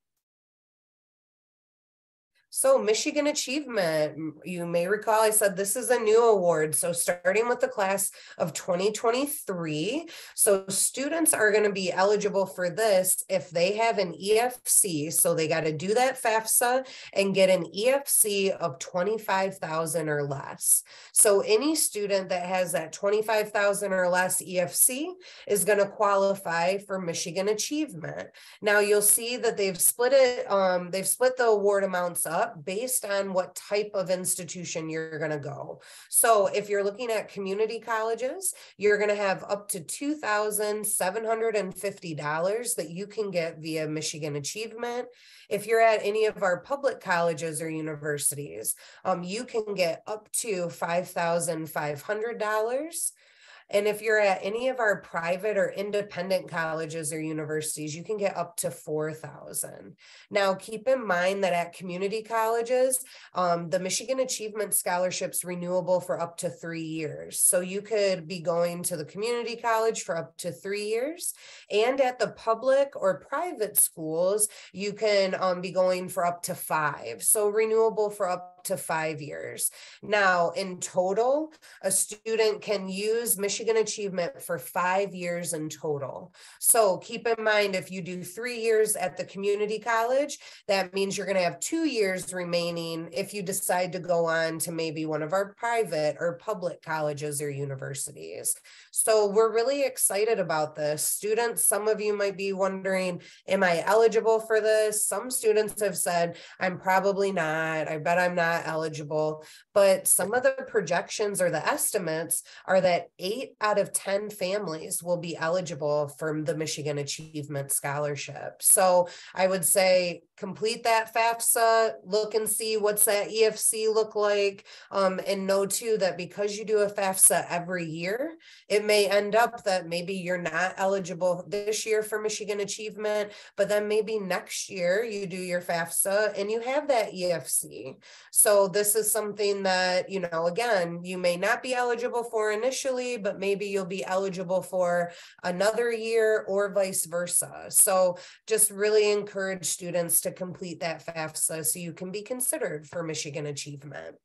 So Michigan Achievement, you may recall I said this is a new award. So starting with the class of 2023, so students are going to be eligible for this if they have an EFC. So they got to do that FAFSA and get an EFC of 25,000 or less. So any student that has that 25,000 or less EFC is going to qualify for Michigan Achievement. Now you'll see that they've split it, they've split the award amounts up based on what type of institution you're going to go. So if you're looking at community colleges, you're going to have up to $2,750 that you can get via Michigan Achievement. If you're at any of our public colleges or universities, you can get up to $5,500. And if you're at any of our private or independent colleges or universities, you can get up to $4,000. Now, keep in mind that at community colleges, the Michigan Achievement Scholarship's renewable for up to 3 years. So you could be going to the community college for up to 3 years. And at the public or private schools, you can be going for up to 5. So renewable for up to 5 years. Now, in total, a student can use Michigan Achievement for 5 years in total. So keep in mind, if you do 3 years at the community college, that means you're going to have 2 years remaining if you decide to go on to maybe one of our private or public colleges or universities. So we're really excited about this. Students, some of you might be wondering, am I eligible for this? Some students have said, I'm probably not. I bet I'm not eligible. But some of the projections or the estimates are that 8 out of 10 families will be eligible for the Michigan Achievement Scholarship. So I would say complete that FAFSA, look and see what's that EFC look like, and know too that because you do a FAFSA every year, it may end up that maybe you're not eligible this year for Michigan Achievement, but then maybe next year you do your FAFSA and you have that EFC. So this is something that, you know, again, you may not be eligible for initially, but maybe you'll be eligible for another year or vice versa. So just really encourage students to complete that FAFSA so you can be considered for Michigan Achievement.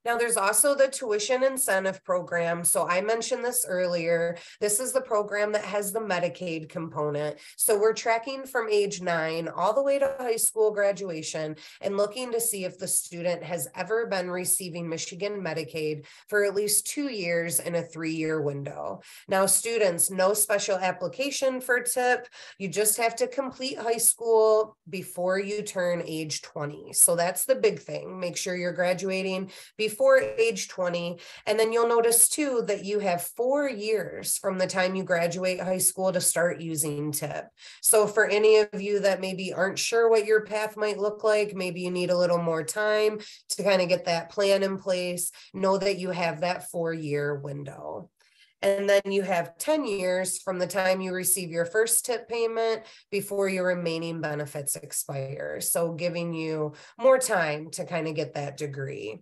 Now, there's also the tuition incentive program. So I mentioned this earlier. This is the program that has the Medicaid component. So we're tracking from age 9 all the way to high school graduation and looking to see if the student has ever been receiving Michigan Medicaid for at least 2 years in a 3-year window. Now, students, no special application for TIP. You just have to complete high school before you turn age 20. So that's the big thing. Make sure you're graduating before age 20. And then you'll notice too that you have 4 years from the time you graduate high school to start using TIP. So for any of you that maybe aren't sure what your path might look like, maybe you need a little more time to kind of get that plan in place, know that you have that 4-year window. And then you have 10 years from the time you receive your first TIP payment before your remaining benefits expire. So giving you more time to kind of get that degree.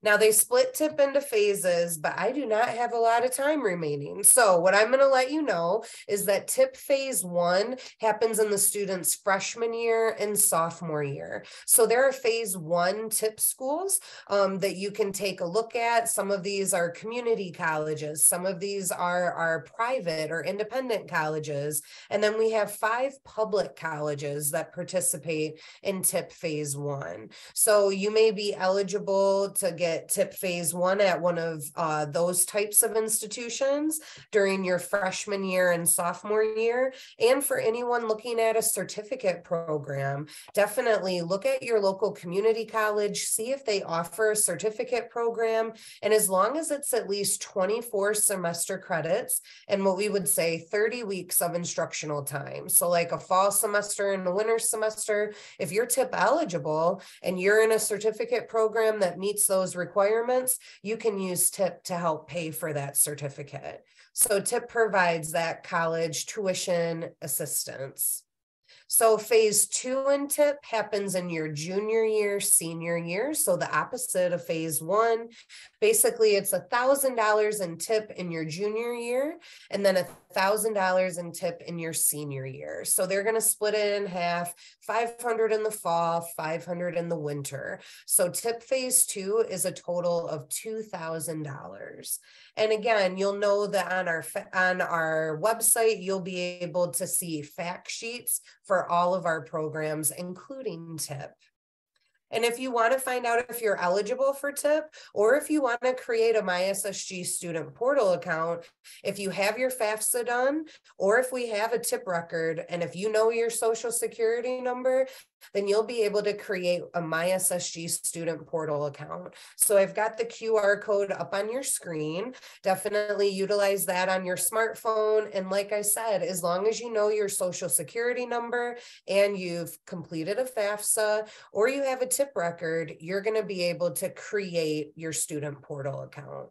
Now they split TIP into phases, but I do not have a lot of time remaining. So what I'm going to let you know is that TIP phase 1 happens in the student's freshman year and sophomore year. So there are phase 1 TIP schools that you can take a look at. Some of these are community colleges. Some of these are private or independent colleges. And then we have 5 public colleges that participate in TIP phase 1. So you may be eligible to get TIP phase 1 at one of those types of institutions during your freshman year and sophomore year. And for anyone looking at a certificate program, definitely look at your local community college, see if they offer a certificate program. And as long as it's at least 24 semester credits and what we would say 30 weeks of instructional time. So like a fall semester and a winter semester, if you're TIP eligible and you're in a certificate program that meets those requirements, you can use TIP to help pay for that certificate. So TIP provides that college tuition assistance. So phase 2 in TIP happens in your junior year, senior year. So the opposite of phase 1. Basically, it's $1,000 in TIP in your junior year, and then $1,000 in TIP in your senior year. So they're going to split it in half, 500 in the fall, 500 in the winter. So TIP phase 2 is a total of $2,000. And again, you'll know that on our website, you'll be able to see fact sheets for all of our programs, including TIP. And if you want to find out if you're eligible for TIP, or if you want to create a MySSG student portal account, if you have your FAFSA done, or if we have a TIP record, and if you know your social security number, then you'll be able to create a MySSG student portal account. So I've got the QR code up on your screen. Definitely utilize that on your smartphone. And like I said, as long as you know your social security number and you've completed a FAFSA or you have a TIP record, you're going to be able to create your student portal account.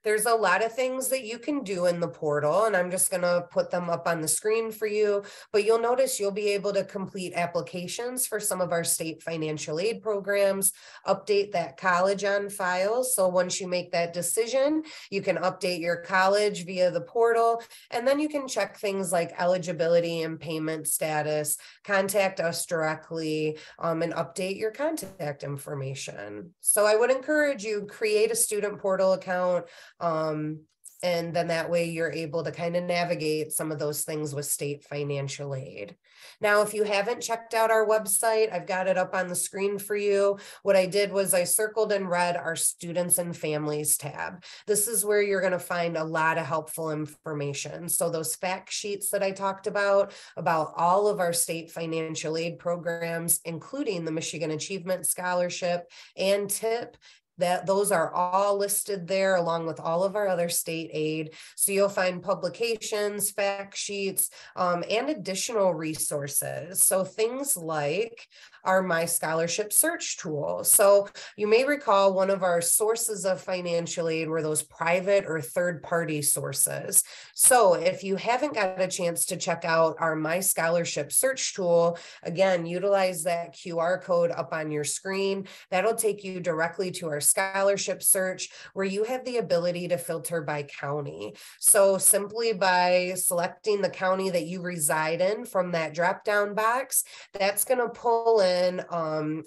There's a lot of things that you can do in the portal, and I'm just going to put them up on the screen for you, but you'll notice you'll be able to complete applications for some of our state financial aid programs, update that college on file. So once you make that decision, you can update your college via the portal, and then you can check things like eligibility and payment status, contact us directly, and update your contact information. So I would encourage you, create a student portal account. And then that way you're able to kind of navigate some of those things with state financial aid. Now, if you haven't checked out our website, I've got it up on the screen for you. What I did was I circled and read our students and families tab. This is where you're going to find a lot of helpful information. So those fact sheets that I talked about all of our state financial aid programs, including the Michigan Achievement Scholarship and TIP, those are all listed there along with all of our other state aid. So you'll find publications, fact sheets, and additional resources. So things like our My Scholarship search tool. So you may recall one of our sources of financial aid were those private or third-party sources. So if you haven't got a chance to check out our My Scholarship search tool, again, utilize that QR code up on your screen. That'll take you directly to our scholarship search where you have the ability to filter by county. So simply by selecting the county that you reside in from that drop-down box, that's going to pull in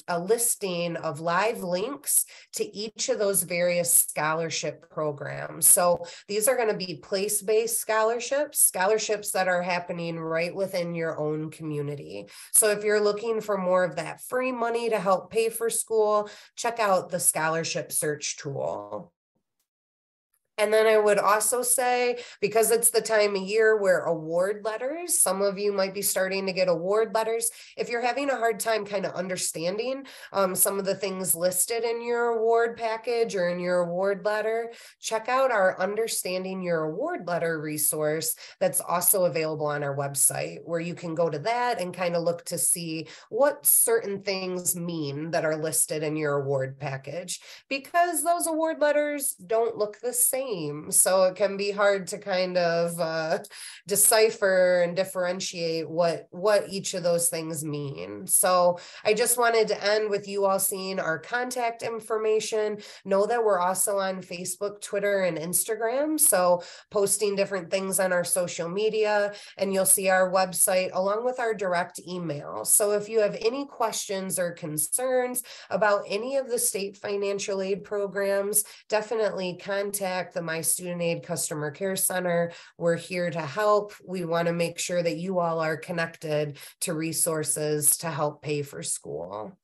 a listing of live links to each of those various scholarship programs. So these are going to be place-based scholarships that are happening right within your own community. So if you're looking for more of that free money to help pay for school, check out the scholarship search tool. And then I would also say, because it's the time of year where award letters, some of you might be starting to get award letters. If you're having a hard time kind of understanding some of the things listed in your award package or in your award letter, check out our Understanding Your Award Letter resource that's also available on our website, where you can go to that and kind of look to see what certain things mean that are listed in your award package, because those award letters don't look the same same. So it can be hard to kind of decipher and differentiate what each of those things mean. So I just wanted to end with you all seeing our contact information. Know that we're also on Facebook, Twitter, and Instagram. So posting different things on our social media, and you'll see our website along with our direct email. So if you have any questions or concerns about any of the state financial aid programs, definitely contact the My Student Aid Customer Care Center. We're here to help. We want to make sure that you all are connected to resources to help pay for school.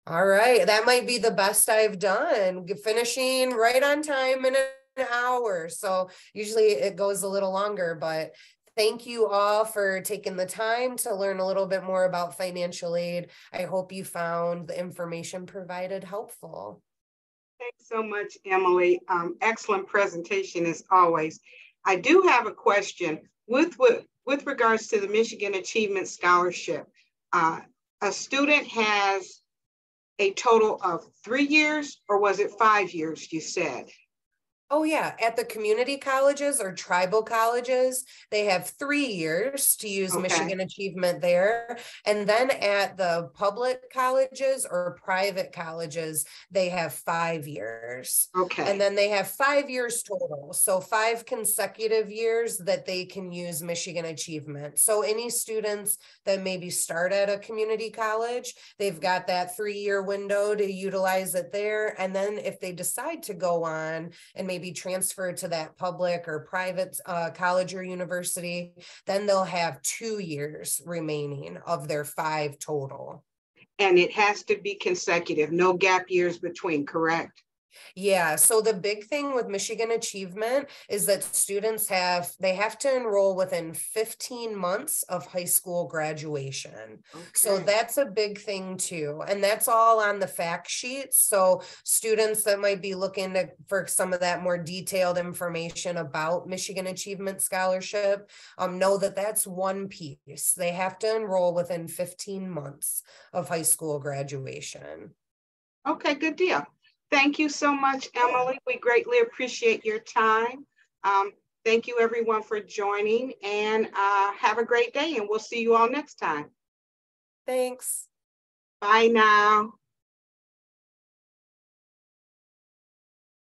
All right, that might be the best I've done, finishing right on time in an hour. So usually it goes a little longer, but thank you all for taking the time to learn a little bit more about financial aid. I hope you found the information provided helpful. Thanks so much, Emily. Excellent presentation as always. I do have a question with regards to the Michigan Achievement Scholarship. A student has a total of 3 years, or was it 5 years, you said? Oh yeah, at the community colleges or tribal colleges, they have 3 years to use Michigan Achievement there. And then at the public colleges or private colleges, they have 5 years. Okay. And then they have 5 years total. So 5 consecutive years that they can use Michigan Achievement. So any students that maybe start at a community college, they've got that 3-year window to utilize it there. And then if they decide to go on and maybe transfer to that public or private college or university, then they'll have 2 years remaining of their 5 total. And it has to be consecutive, no gap years between, correct? Yeah, so the big thing with Michigan Achievement is that students have to enroll within 15 months of high school graduation. Okay. So that's a big thing too. And that's all on the fact sheet. So students that might be looking for some of that more detailed information about Michigan Achievement Scholarship, know that that's one piece. They have to enroll within 15 months of high school graduation. Okay, good deal. Thank you so much, Emily. We greatly appreciate your time. Thank you everyone for joining, and have a great day, and we'll see you all next time. Thanks. Bye now.